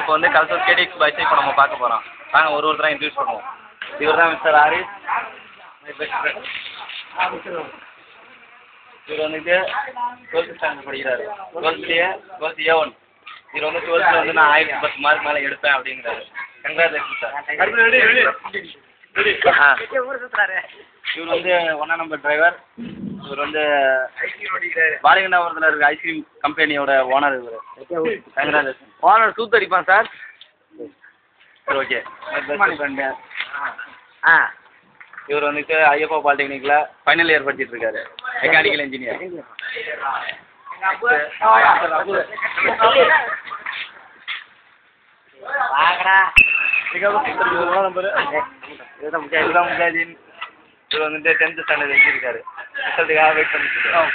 இப்போ வந்து கல்சூர் கேடிஎக்ஸ் பாய்ஸ் இப்போ நம்ம பார்க்க போகிறோம். வாங்க ஒருத்தராக இன்ட்ரடியூஸ் பண்ணுவோம். இவர் தான் mister Aries, my best friend. இவர் வந்துட்டு 12th ஸ்டாண்டர்ட் படிக்கிறாரு. 12th A1. இவர் வந்து 12th வந்து நான் 1010 மார்க் மேலே எடுப்பேன் அப்படிங்கிறாரு. Congratulation sir. இவர் வந்து 1ஆம் நம்பர் டிரைவர். இவர் வந்து பாலிகண்டாபுரத்தில் இருக்க ஐஸ்கிரீம் கம்பெனியோட ஓனர். இவர் கங்க்ராச்சுலேஷன். ஓனர் சூத்து அடிப்பான் சார். சரி, ஓகே. ஃப்ரெண்டு. இவர் வந்துட்டு ஐயப்பா பாலிடெக்னிக்கில் ஃபைனல் இயர் படிச்சுட்டு இருக்காரு, மெக்கானிக்கல் இன்ஜினியர். இதுதான் முஜாதீன். இவர் வந்துட்டு 10th ஸ்டாண்டர்ட் எழுதியிருக்காரு. ரிசல்ட்டுக்காக வெயிட் பண்ணிட்டு இருக்கோம்.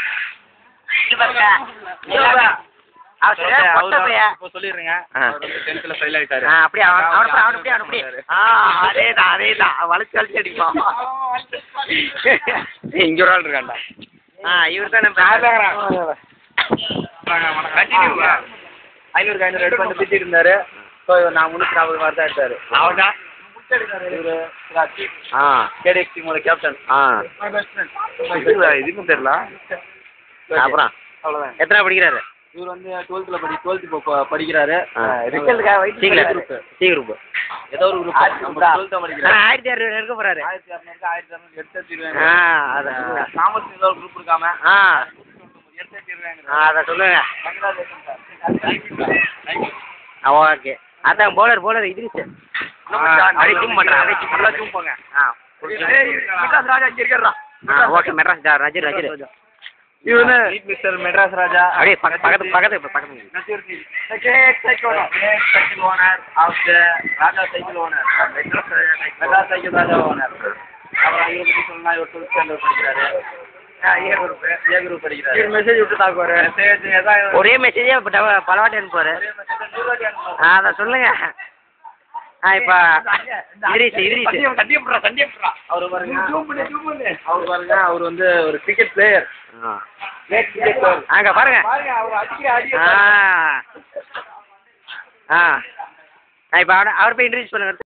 இப்போ சொல்லிடுறேங்க. அவர் வந்து 10th ஃபெயில் ஆகிட்டாரு. அதேதான் வளைச்சு அடிப்பான். இங்க ஒரு ஆள் இருக்காண்டா. இவர் தான் 500 எடுத்து வந்து திட்டிட்டு இருந்தாரு. ஸோ நான் 340 மார்க் தான் எடுத்தாரு. கேடிஎக்ஸ் டீமோட கேப்டன். இதுக்கும் தெரியல. அப்புறம் அவ்வளோதான். எத்தனை படிக்கிறாரு? இவர் வந்து 12th இப்போ படிக்கிறாரு. சி குரூப் ஏதோ ஒரு குரூப். 12th படிக்கிறாரு. 1600 எடுக்க போறாரு. 1600 எடுத்துருவாங்க. காமர்ஸ் ஏதோ ஒரு குரூப் இருக்காம அதை சொல்லுங்க. ஓகே. அதான் போலர் இதிரிச்சு அப்படியே ஜூம் பண்ணுறேன். அப்படியே ஜூம் போங்க. மெட்ராஸ் ராஜா இங்கே இருக்காரா? ஓகே. மெட்ராஸ் ராஜு. இவனு மிஸ்டர் மெட்ராஸ் ராஜா. அப்படியே பக்கத்து cycle owner of the Raja cycle owner, Madras cycle Raja owner. அப்புறம் இவரை பற்றி சொல்லலாம். இவர் 12th ஸ்டாண்டர்ட் படிக்கிறாரு. ஏ குரூப் படிக்கிறாரு. இவர் மெசேஜ் விட்டு தாக்குவார். மெசேஜ் ஒரே மெசேஜே பல வாட்டி அனுப்புவார். அதை சொல்லுங்க. இப்போ அவர் பாருங்க, அவர் வந்து ஒரு கிரிக்கெட் பிளேயர். அங்கே பாருங்க. இப்போ அவர் போய் இன்ட்ரடியூஸ் பண்ணுங்க.